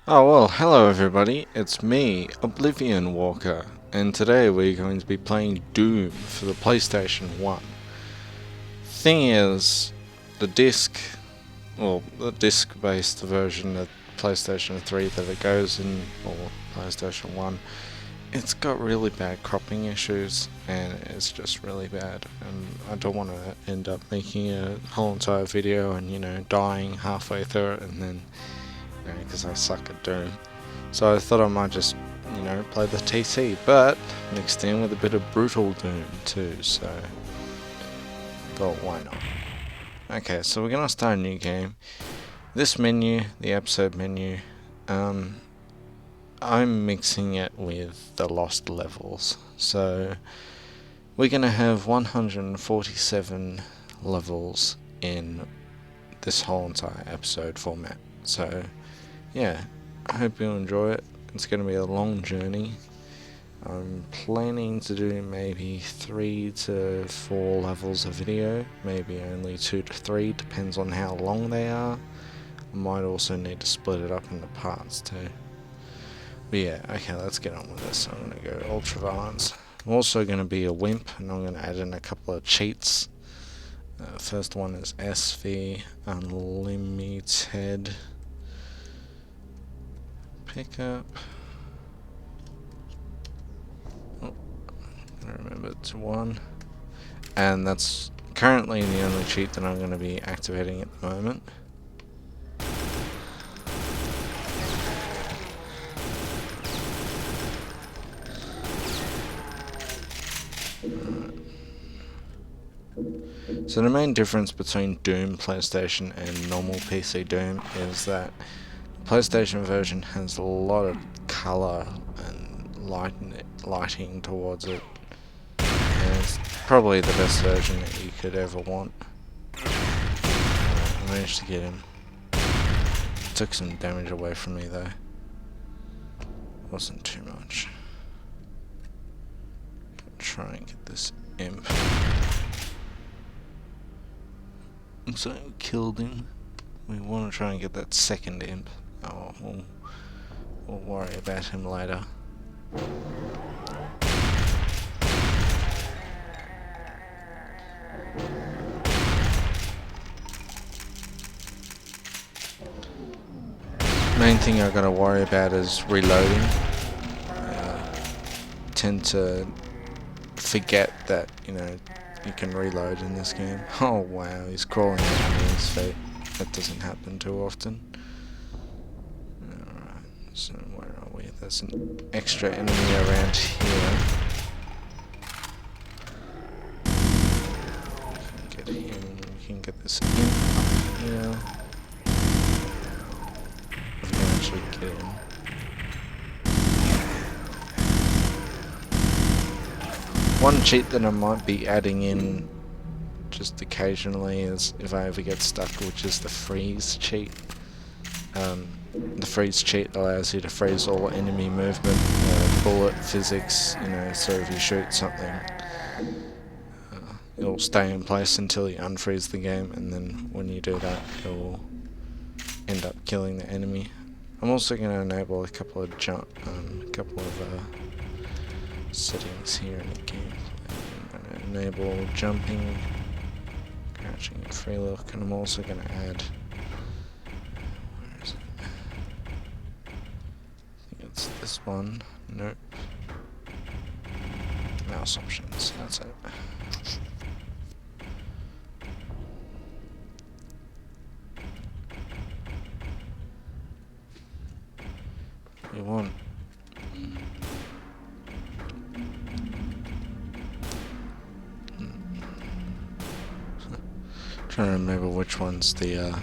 Oh well, hello everybody, it's me, Oblivion Walker, and today we're going to be playing Doom for the PlayStation 1. Thing is, the the disc-based version of PlayStation 3 that it goes in, or PlayStation 1, it's got really bad cropping issues, and it's just really bad, and I don't want to end up making a whole entire video and, dying halfway through it, and then, because I suck at Doom. So I thought I might just, play the TC, but mixed in with a bit of brutal Doom too, so thought why not. Okay, so we're gonna start a new game. This menu, the episode menu, I'm mixing it with the lost levels. So we're gonna have 147 levels in this whole entire episode format. So yeah, I hope you enjoy it. It's going to be a long journey. I'm planning to do maybe 3 to 4 levels of video, maybe only 2 to 3, depends on how long they are. I might also need to split it up into parts too. But yeah, okay, let's get on with this. I'm going to go Ultraviolence. I'm also going to be a wimp, and I'm going to add in a couple of cheats. First one is SV Unlimited. Pickup. Oh, I remember it's 1. And that's currently the only cheat that I'm going to be activating at the moment. So the main difference between Doom PlayStation and normal PC Doom is that the PlayStation version has a lot of colour and lighting towards it. And it's probably the best version that you could ever want. I managed to get him. Took some damage away from me though. Wasn't too much. Try and get this imp. So we killed him. We want to try and get that second imp. Oh, we'll worry about him later. Main thing I gotta worry about is reloading. I tend to forget that, you can reload in this game. Oh wow, he's crawling around in his feet. That doesn't happen too often. Alright, so where are we? There's an extra enemy around here. We can get him, we can get this imp here. If we can actually get him. One cheat that I might be adding in just occasionally is if I ever get stuck, which is the freeze cheat. The freeze cheat allows you to freeze all enemy movement, bullet physics, so if you shoot something, it'll stay in place until you unfreeze the game, and then when you do that, it'll end up killing the enemy. I'm also going to enable a couple of settings here in the game. I'm going to enable jumping, crouching, and free look, and I'm also going to add. Where is it? I think it's this one. Nope. Mouse options. That's it. We want. Trying to remember which one's the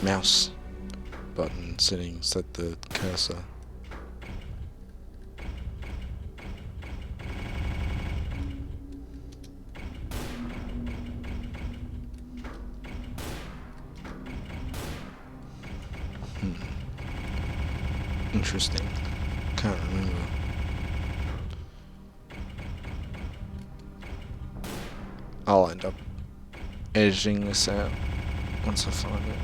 mouse button settings at the cursor. Interesting. Can't remember. I'll end up editing this out once I find it.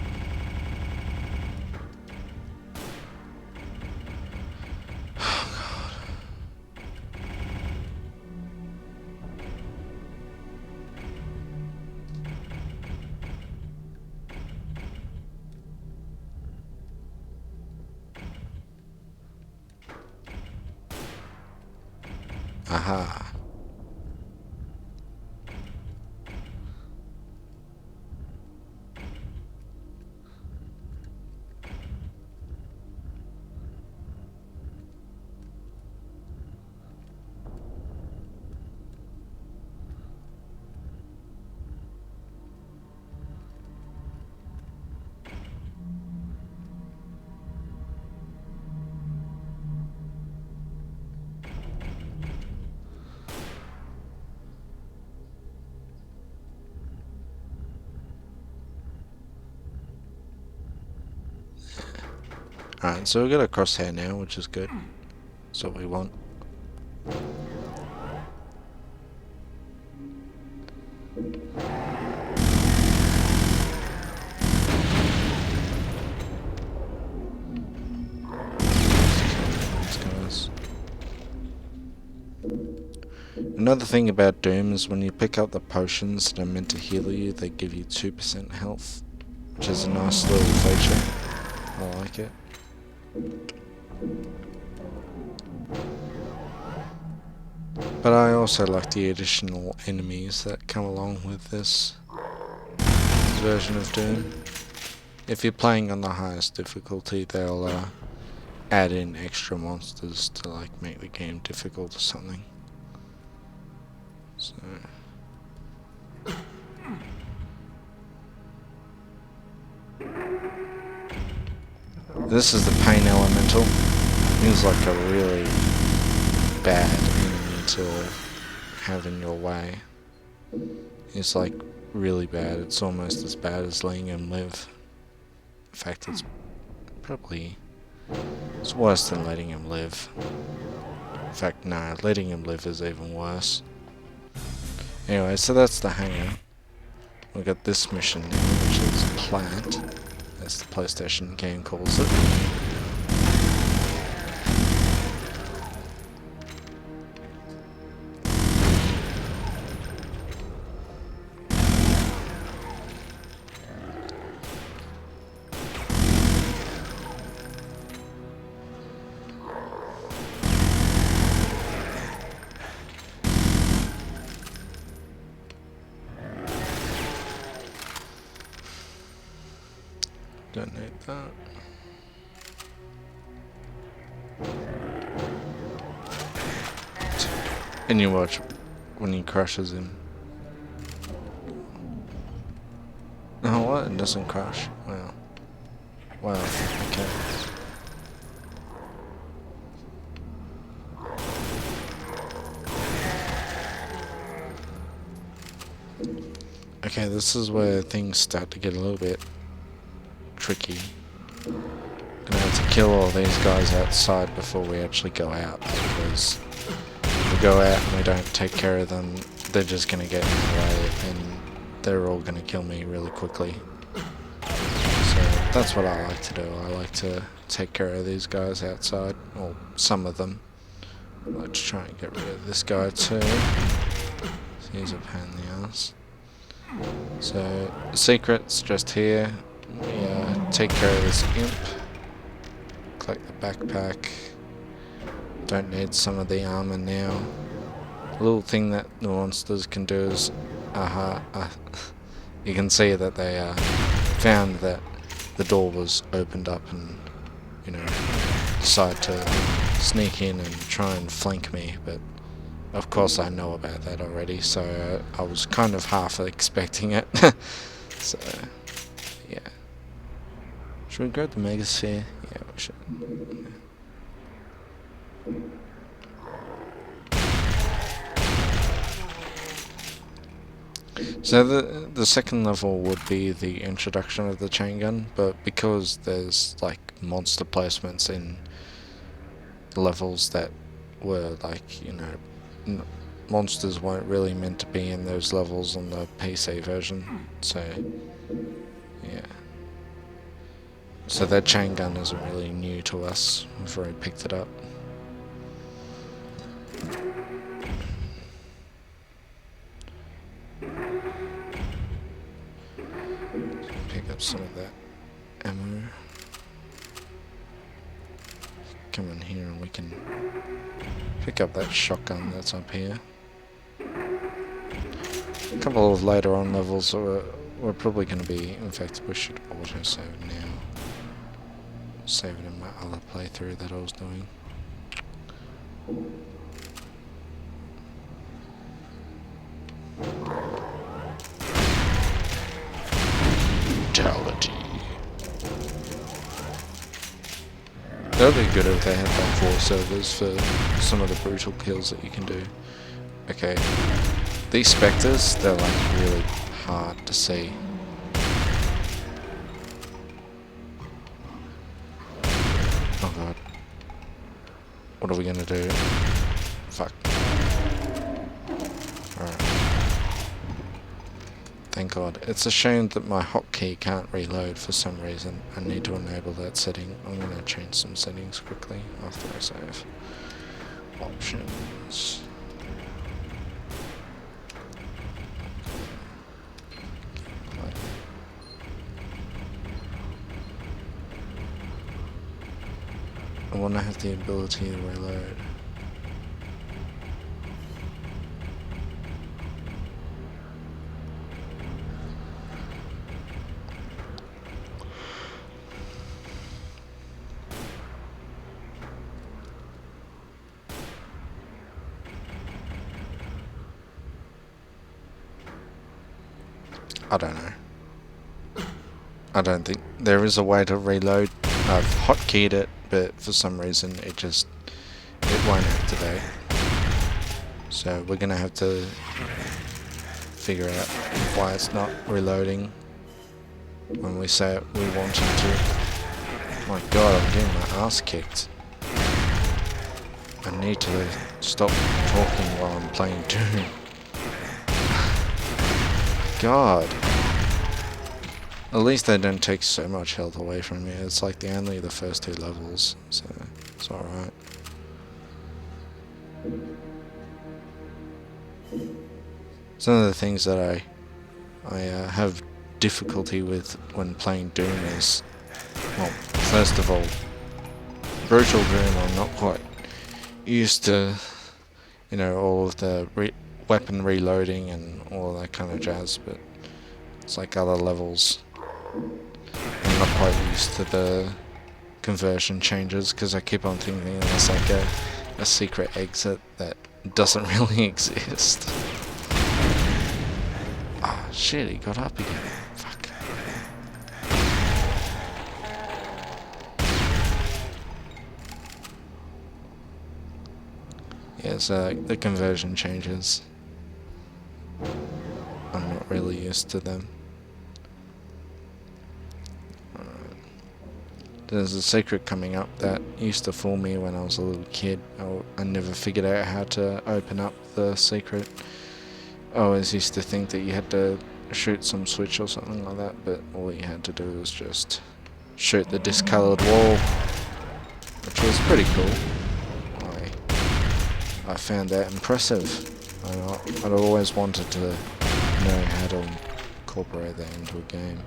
Aha. Alright, so we got a crosshair now, which is good. That's what we want. Another thing about Doom is when you pick up the potions that are meant to heal you, they give you 2% health, which is a nice little feature. I like it. But I also like the additional enemies that come along with this version of Doom. If you're playing on the highest difficulty, they'll add in extra monsters to like make the game difficult or something. So this is the Pain Elemental. He's like a really bad enemy to have in your way. It's like really bad. It's almost as bad as letting him live. In fact, it's worse than letting him live. In fact, no, letting him live is even worse. Anyway, so that's the hangar. We got this mission now, which is Plant, as the PlayStation game calls it. Don't need that. And you watch when he crushes him. Oh, what? It doesn't crash. Wow. Wow, okay. Okay, this is where things start to get a little bit tricky. Gonna have to kill all these guys outside before we actually go out, because if we go out and we don't take care of them, they're just gonna get in the way and they're all gonna kill me really quickly. So that's what I like to do. I like to take care of these guys outside, or some of them. I like to try and get rid of this guy too. So he's a pain in the ass. So the secret's just here. We take care of this imp. Collect the backpack. Don't need some of the armor now. A little thing that the monsters can do is, you can see that they found that the door was opened up and, you know, decided to sneak in and try and flank me, but of course I know about that already, so I was kind of half expecting it. So, yeah. Should we grab the Megasphere? Yeah, we should. So the second level would be the introduction of the chain gun, but because there's like monster placements in levels that were like, you know, monsters weren't really meant to be in those levels on the PC version, so yeah. So that chain gun isn't really new to us, we've already picked it up. Pick up some of that ammo. come in here and we can pick up that shotgun that's up here. A couple of later on levels we're probably going to be... In fact, we should auto-save now. Save it in my other playthrough that I was doing. Brutality. That would be good if they had like voiceovers for some of the brutal kills that you can do. Okay, these spectres, they're like really hard to see. Oh god. What are we gonna do? Fuck. Alright. Thank god. It's a shame that my hotkey can't reload for some reason. I need to enable that setting. I'm gonna change some settings quickly after I save. Options. I want to have the ability to reload. I don't know. I don't think there is a way to reload. I've hotkeyed it, but for some reason it won't activate. So we're gonna have to figure out why it's not reloading when we say we want it to. My god, I'm getting my ass kicked. I need to stop talking while I'm playing Doom. God. At least they don't take so much health away from me. It's like only the first 2 levels, so it's alright. Some of the things that I have difficulty with when playing Doom is, well, first of all, Brutal Doom I'm not quite used to, you know, all of the weapon reloading and all of that kind of jazz, but it's like other levels. I'm not quite used to the conversion changes because I keep on thinking there's like a secret exit that doesn't really exist. Oh shit, he got up again. Fuck. Yeah, so the conversion changes. I'm not really used to them. There's a secret coming up that used to fool me when I was a little kid. I never figured out how to open up the secret. I always used to think that you had to shoot some switch or something like that, but all you had to do was just shoot the discoloured wall, which was pretty cool. I found that impressive. I'd always wanted to know how to incorporate that into a game.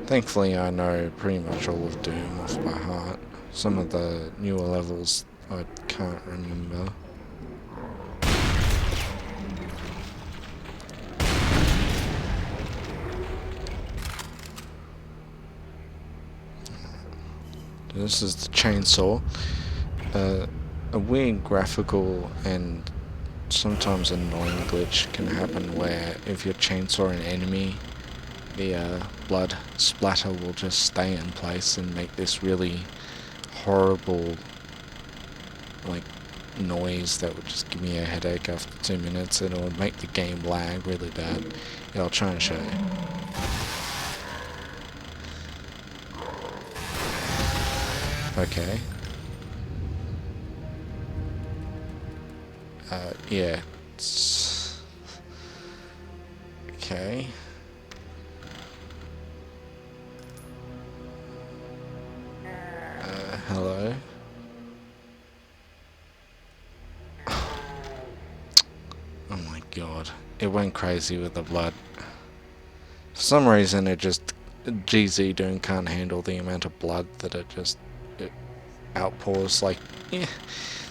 Thankfully I know pretty much all of Doom off by heart. Some of the newer levels I can't remember. This is the chainsaw. A weird graphical and sometimes annoying glitch can happen where if you chainsaw an enemy, the blood splatter will just stay in place and make this really horrible like noise that would just give me a headache after 2 minutes, and it would make the game lag really bad. Yeah, I'll try and show you. Okay. Yeah. It's okay. Hello? Oh my god. It went crazy with the blood. For some reason it GZ Doom can't handle the amount of blood that it outpours. Like, yeah,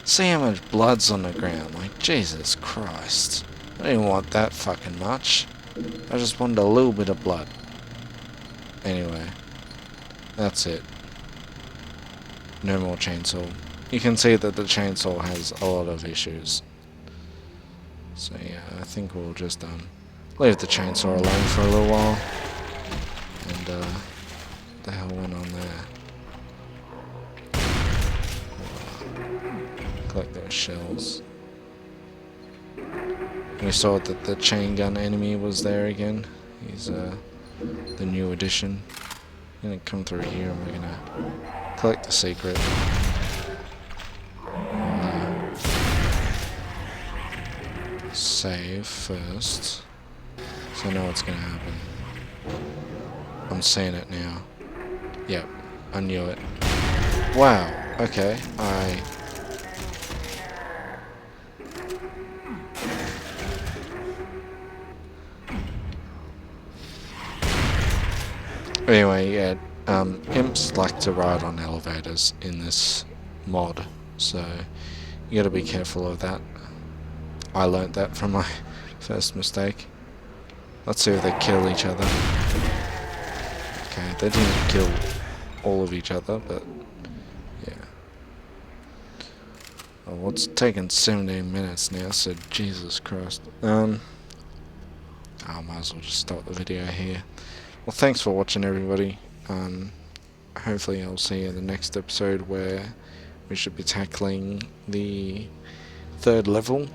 see how much blood's on the ground. Like, Jesus Christ. I didn't want that fucking much. I just wanted a little bit of blood. Anyway, that's it. No more chainsaw. You can see that the chainsaw has a lot of issues. So yeah, I think we'll just leave the chainsaw alone for a little while. And what the hell went on there? Collect those shells. We saw that the chain gun enemy was there again. He's the new addition. I'm gonna come through here and we're gonna collect the secret. Save first. So I know what's gonna happen. I'm seeing it now. Yep, I knew it. Wow, okay, Anyway, yeah, imps like to ride on elevators in this mod, so you gotta be careful of that. I learnt that from my first mistake. Let's see if they kill each other. Okay, they didn't kill all of each other, but yeah. Oh, it's taken 17 minutes now, so Jesus Christ. I might as well just stop the video here. Well, thanks for watching, everybody. Hopefully I'll see you in the next episode where we should be tackling the 3rd level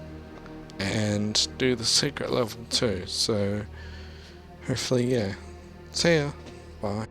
and do the secret level too. So hopefully, yeah. See ya. Bye.